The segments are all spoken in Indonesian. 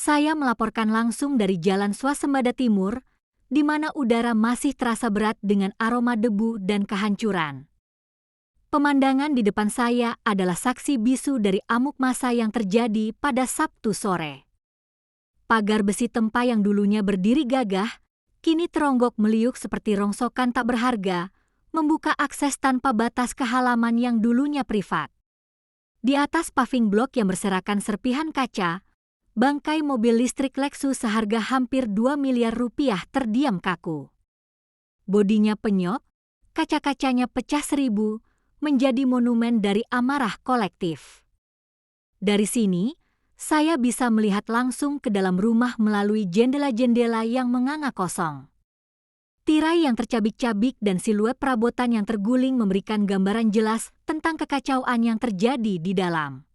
Saya melaporkan langsung dari Jalan Swasembada Timur, di mana udara masih terasa berat dengan aroma debu dan kehancuran. Pemandangan di depan saya adalah saksi bisu dari amuk massa yang terjadi pada Sabtu sore. Pagar besi tempa yang dulunya berdiri gagah, kini teronggok meliuk seperti rongsokan tak berharga, membuka akses tanpa batas ke halaman yang dulunya privat. Di atas paving blok yang berserakan serpihan kaca, bangkai mobil listrik Lexus seharga hampir 2 miliar rupiah terdiam kaku. Bodinya penyok, kaca-kacanya pecah 1000, menjadi monumen dari amarah kolektif. Dari sini, saya bisa melihat langsung ke dalam rumah melalui jendela-jendela yang menganga kosong. Tirai yang tercabik-cabik dan siluet perabotan yang terguling memberikan gambaran jelas tentang kekacauan yang terjadi di dalam.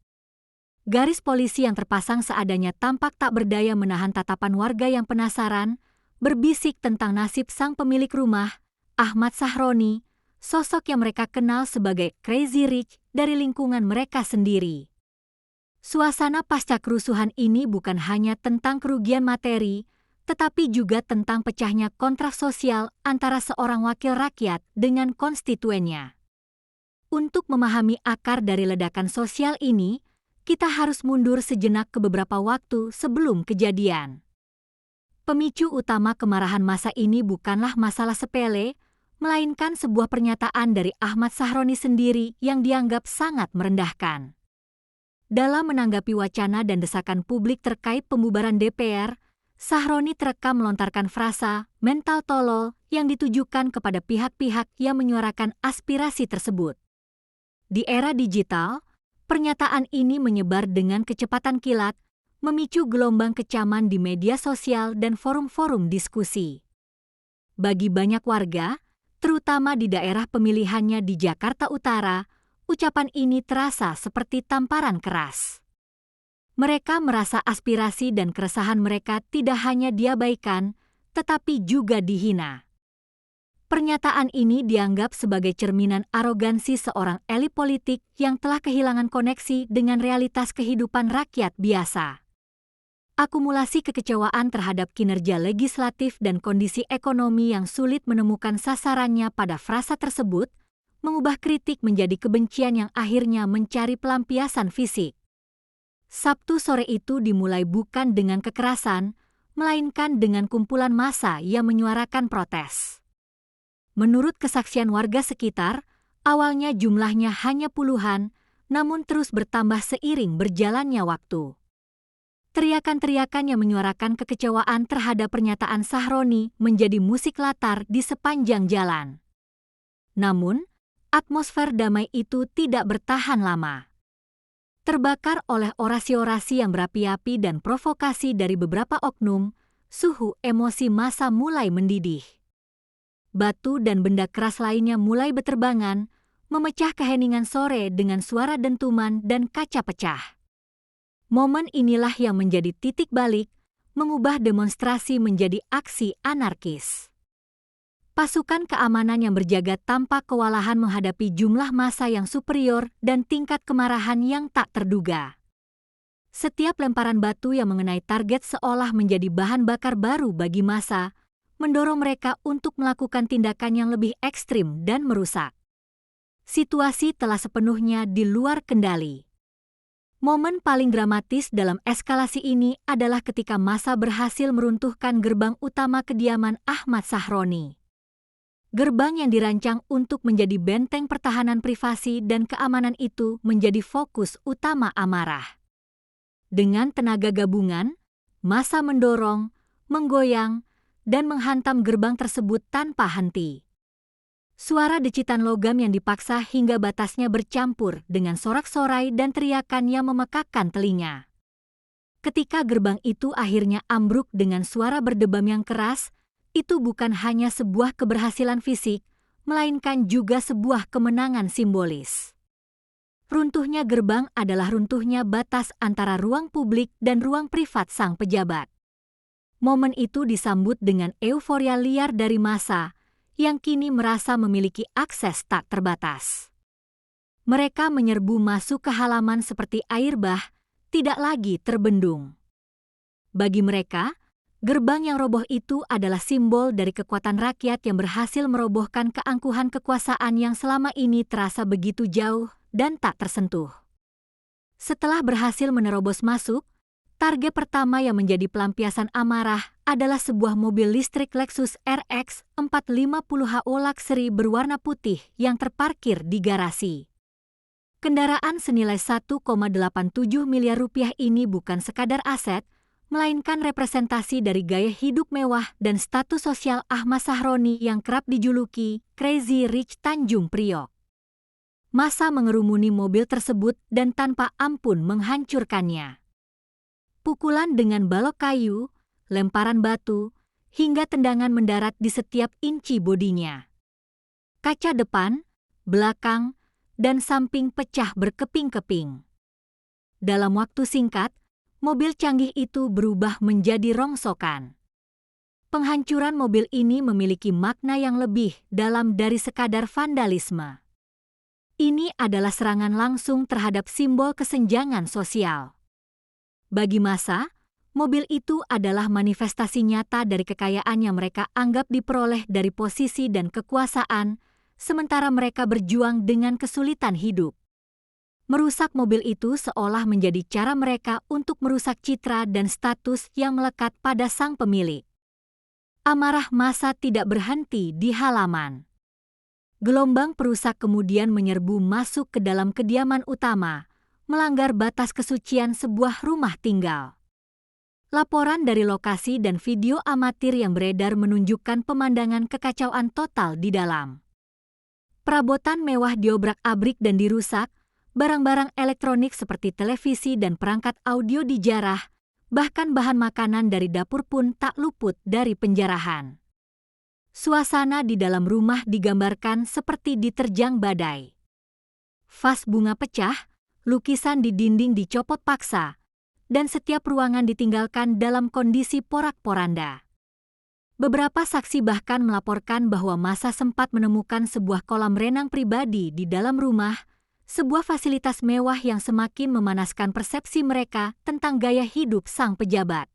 Garis polisi yang terpasang seadanya tampak tak berdaya menahan tatapan warga yang penasaran, berbisik tentang nasib sang pemilik rumah, Ahmad Sahroni, sosok yang mereka kenal sebagai Crazy Rich dari lingkungan mereka sendiri. Suasana pasca kerusuhan ini bukan hanya tentang kerugian materi, tetapi juga tentang pecahnya kontrak sosial antara seorang wakil rakyat dengan konstituennya. Untuk memahami akar dari ledakan sosial ini, kita harus mundur sejenak ke beberapa waktu sebelum kejadian. Pemicu utama kemarahan massa ini bukanlah masalah sepele, melainkan sebuah pernyataan dari Ahmad Sahroni sendiri yang dianggap sangat merendahkan. Dalam menanggapi wacana dan desakan publik terkait pembubaran DPR, Sahroni terekam melontarkan frasa "mental tolol" yang ditujukan kepada pihak-pihak yang menyuarakan aspirasi tersebut. Di era digital, pernyataan ini menyebar dengan kecepatan kilat, memicu gelombang kecaman di media sosial dan forum-forum diskusi. Bagi banyak warga, terutama di daerah pemilihannya di Jakarta Utara, ucapan ini terasa seperti tamparan keras. Mereka merasa aspirasi dan keresahan mereka tidak hanya diabaikan, tetapi juga dihina. Pernyataan ini dianggap sebagai cerminan arogansi seorang elit politik yang telah kehilangan koneksi dengan realitas kehidupan rakyat biasa. Akumulasi kekecewaan terhadap kinerja legislatif dan kondisi ekonomi yang sulit menemukan sasarannya pada frasa tersebut, mengubah kritik menjadi kebencian yang akhirnya mencari pelampiasan fisik. Sabtu sore itu dimulai bukan dengan kekerasan, melainkan dengan kumpulan massa yang menyuarakan protes. Menurut kesaksian warga sekitar, awalnya jumlahnya hanya puluhan, namun terus bertambah seiring berjalannya waktu. Teriakan-teriakan yang menyuarakan kekecewaan terhadap pernyataan Sahroni menjadi musik latar di sepanjang jalan. Namun, atmosfer damai itu tidak bertahan lama. Terbakar oleh orasi-orasi yang berapi-api dan provokasi dari beberapa oknum, suhu emosi massa mulai mendidih. Batu dan benda keras lainnya mulai beterbangan, memecah keheningan sore dengan suara dentuman dan kaca pecah. Momen inilah yang menjadi titik balik, mengubah demonstrasi menjadi aksi anarkis. Pasukan keamanan yang berjaga tampak kewalahan menghadapi jumlah massa yang superior dan tingkat kemarahan yang tak terduga. Setiap lemparan batu yang mengenai target seolah menjadi bahan bakar baru bagi massa, mendorong mereka untuk melakukan tindakan yang lebih ekstrim dan merusak. Situasi telah sepenuhnya di luar kendali. Momen paling dramatis dalam eskalasi ini adalah ketika massa berhasil meruntuhkan gerbang utama kediaman Ahmad Sahroni. Gerbang yang dirancang untuk menjadi benteng pertahanan privasi dan keamanan itu menjadi fokus utama amarah. Dengan tenaga gabungan, massa mendorong, menggoyang, dan menghantam gerbang tersebut tanpa henti. Suara decitan logam yang dipaksa hingga batasnya bercampur dengan sorak-sorai dan teriakan yang memekakkan telinga. Ketika gerbang itu akhirnya ambruk dengan suara berdebam yang keras, itu bukan hanya sebuah keberhasilan fisik, melainkan juga sebuah kemenangan simbolis. Runtuhnya gerbang adalah runtuhnya batas antara ruang publik dan ruang privat sang pejabat. Momen itu disambut dengan euforia liar dari massa yang kini merasa memiliki akses tak terbatas. Mereka menyerbu masuk ke halaman seperti air bah, tidak lagi terbendung. Bagi mereka, gerbang yang roboh itu adalah simbol dari kekuatan rakyat yang berhasil merobohkan keangkuhan kekuasaan yang selama ini terasa begitu jauh dan tak tersentuh. Setelah berhasil menerobos masuk, target pertama yang menjadi pelampiasan amarah adalah sebuah mobil listrik Lexus RX 450ho Luxury berwarna putih yang terparkir di garasi. Kendaraan senilai 1,87 miliar rupiah ini bukan sekadar aset, melainkan representasi dari gaya hidup mewah dan status sosial Ahmad Sahroni yang kerap dijuluki Crazy Rich Tanjung Priok. Massa mengerumuni mobil tersebut dan tanpa ampun menghancurkannya. Pukulan dengan balok kayu, lemparan batu, hingga tendangan mendarat di setiap inci bodinya. Kaca depan, belakang, dan samping pecah berkeping-keping. Dalam waktu singkat, mobil canggih itu berubah menjadi rongsokan. Penghancuran mobil ini memiliki makna yang lebih dalam dari sekadar vandalisme. Ini adalah serangan langsung terhadap simbol kesenjangan sosial. Bagi massa, mobil itu adalah manifestasi nyata dari kekayaan yang mereka anggap diperoleh dari posisi dan kekuasaan, sementara mereka berjuang dengan kesulitan hidup. Merusak mobil itu seolah menjadi cara mereka untuk merusak citra dan status yang melekat pada sang pemilik. Amarah massa tidak berhenti di halaman. Gelombang perusak kemudian menyerbu masuk ke dalam kediaman utama, melanggar batas kesucian sebuah rumah tinggal. Laporan dari lokasi dan video amatir yang beredar menunjukkan pemandangan kekacauan total di dalam. Perabotan mewah diobrak-abrik dan dirusak, barang-barang elektronik seperti televisi dan perangkat audio dijarah, bahkan bahan makanan dari dapur pun tak luput dari penjarahan. Suasana di dalam rumah digambarkan seperti diterjang badai. Vas bunga pecah, lukisan di dinding dicopot paksa, dan setiap ruangan ditinggalkan dalam kondisi porak-poranda. Beberapa saksi bahkan melaporkan bahwa massa sempat menemukan sebuah kolam renang pribadi di dalam rumah, sebuah fasilitas mewah yang semakin memanaskan persepsi mereka tentang gaya hidup sang pejabat.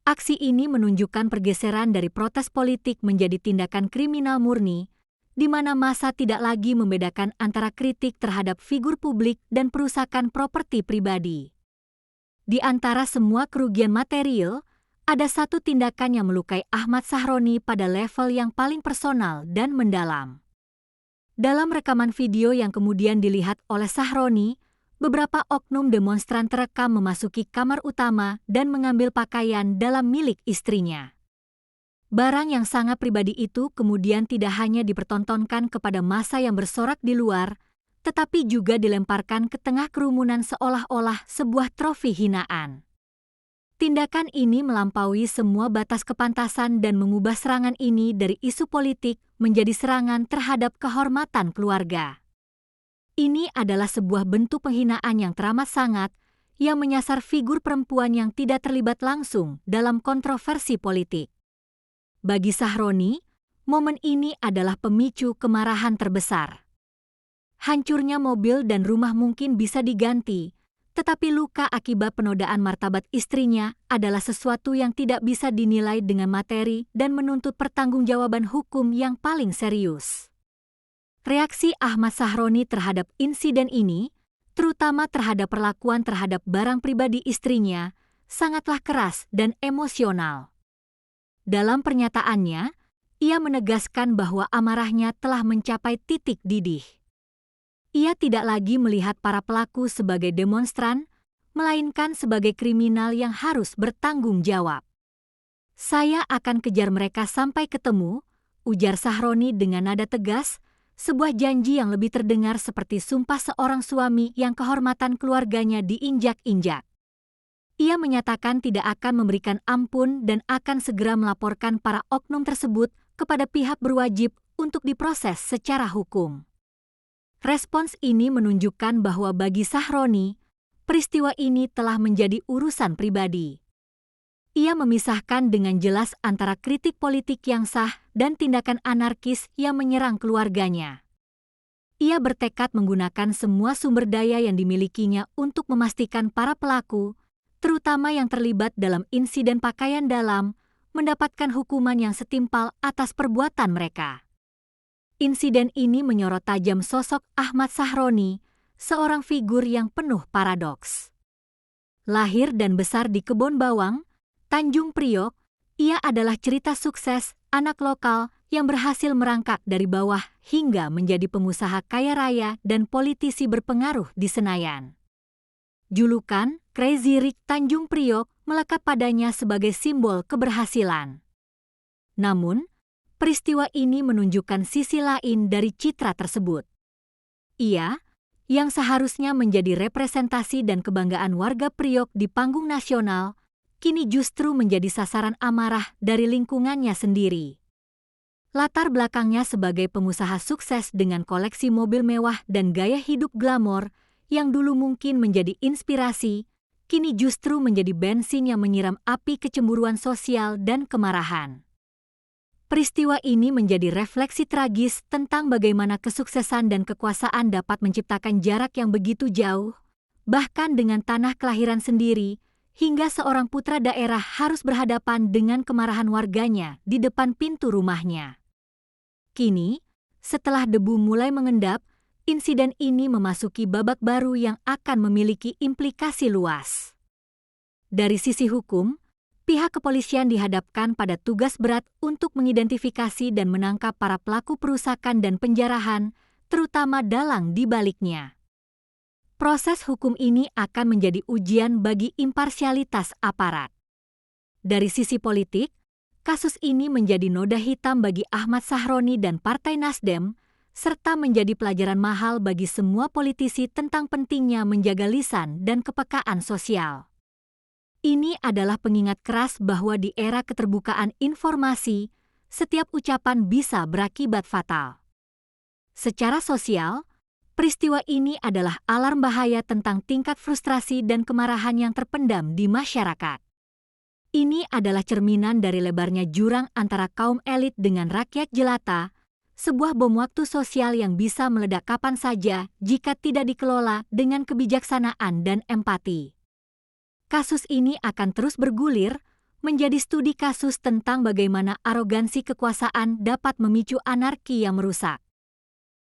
Aksi ini menunjukkan pergeseran dari protes politik menjadi tindakan kriminal murni, di mana massa tidak lagi membedakan antara kritik terhadap figur publik dan perusakan properti pribadi. Di antara semua kerugian material, ada satu tindakan yang melukai Ahmad Sahroni pada level yang paling personal dan mendalam. Dalam rekaman video yang kemudian dilihat oleh Sahroni, beberapa oknum demonstran terekam memasuki kamar utama dan mengambil pakaian dalam milik istrinya. Barang yang sangat pribadi itu kemudian tidak hanya dipertontonkan kepada massa yang bersorak di luar, tetapi juga dilemparkan ke tengah kerumunan seolah-olah sebuah trofi hinaan. Tindakan ini melampaui semua batas kepantasan dan mengubah serangan ini dari isu politik menjadi serangan terhadap kehormatan keluarga. Ini adalah sebuah bentuk penghinaan yang teramat sangat yang menyasar figur perempuan yang tidak terlibat langsung dalam kontroversi politik. Bagi Sahroni, momen ini adalah pemicu kemarahan terbesar. Hancurnya mobil dan rumah mungkin bisa diganti, tetapi luka akibat penodaan martabat istrinya adalah sesuatu yang tidak bisa dinilai dengan materi dan menuntut pertanggungjawaban hukum yang paling serius. Reaksi Ahmad Sahroni terhadap insiden ini, terutama terhadap perlakuan terhadap barang pribadi istrinya, sangatlah keras dan emosional. Dalam pernyataannya, ia menegaskan bahwa amarahnya telah mencapai titik didih. Ia tidak lagi melihat para pelaku sebagai demonstran, melainkan sebagai kriminal yang harus bertanggung jawab. "Saya akan kejar mereka sampai ketemu," ujar Sahroni dengan nada tegas, sebuah janji yang lebih terdengar seperti sumpah seorang suami yang kehormatan keluarganya diinjak-injak. Ia menyatakan tidak akan memberikan ampun dan akan segera melaporkan para oknum tersebut kepada pihak berwajib untuk diproses secara hukum. Respons ini menunjukkan bahwa bagi Sahroni, peristiwa ini telah menjadi urusan pribadi. Ia memisahkan dengan jelas antara kritik politik yang sah dan tindakan anarkis yang menyerang keluarganya. Ia bertekad menggunakan semua sumber daya yang dimilikinya untuk memastikan para pelaku, terutama yang terlibat dalam insiden pakaian dalam, mendapatkan hukuman yang setimpal atas perbuatan mereka. Insiden ini menyorot tajam sosok Ahmad Sahroni, seorang figur yang penuh paradoks. Lahir dan besar di Kebon Bawang, Tanjung Priok, ia adalah cerita sukses anak lokal yang berhasil merangkak dari bawah hingga menjadi pengusaha kaya raya dan politisi berpengaruh di Senayan. Julukan Crazy Rich Tanjung Priok melekat padanya sebagai simbol keberhasilan. Namun, peristiwa ini menunjukkan sisi lain dari citra tersebut. Ia, yang seharusnya menjadi representasi dan kebanggaan warga Priok di panggung nasional, kini justru menjadi sasaran amarah dari lingkungannya sendiri. Latar belakangnya sebagai pengusaha sukses dengan koleksi mobil mewah dan gaya hidup glamor yang dulu mungkin menjadi inspirasi, kini justru menjadi bensin yang menyiram api kecemburuan sosial dan kemarahan. Peristiwa ini menjadi refleksi tragis tentang bagaimana kesuksesan dan kekuasaan dapat menciptakan jarak yang begitu jauh, bahkan dengan tanah kelahiran sendiri, hingga seorang putra daerah harus berhadapan dengan kemarahan warganya di depan pintu rumahnya. Kini, setelah debu mulai mengendap, insiden ini memasuki babak baru yang akan memiliki implikasi luas. Dari sisi hukum, pihak kepolisian dihadapkan pada tugas berat untuk mengidentifikasi dan menangkap para pelaku perusakan dan penjarahan, terutama dalang di baliknya. Proses hukum ini akan menjadi ujian bagi imparsialitas aparat. Dari sisi politik, kasus ini menjadi noda hitam bagi Ahmad Sahroni dan Partai Nasdem, serta menjadi pelajaran mahal bagi semua politisi tentang pentingnya menjaga lisan dan kepekaan sosial. Ini adalah pengingat keras bahwa di era keterbukaan informasi, setiap ucapan bisa berakibat fatal. Secara sosial, peristiwa ini adalah alarm bahaya tentang tingkat frustrasi dan kemarahan yang terpendam di masyarakat. Ini adalah cerminan dari lebarnya jurang antara kaum elit dengan rakyat jelata, sebuah bom waktu sosial yang bisa meledak kapan saja jika tidak dikelola dengan kebijaksanaan dan empati. Kasus ini akan terus bergulir, menjadi studi kasus tentang bagaimana arogansi kekuasaan dapat memicu anarki yang merusak.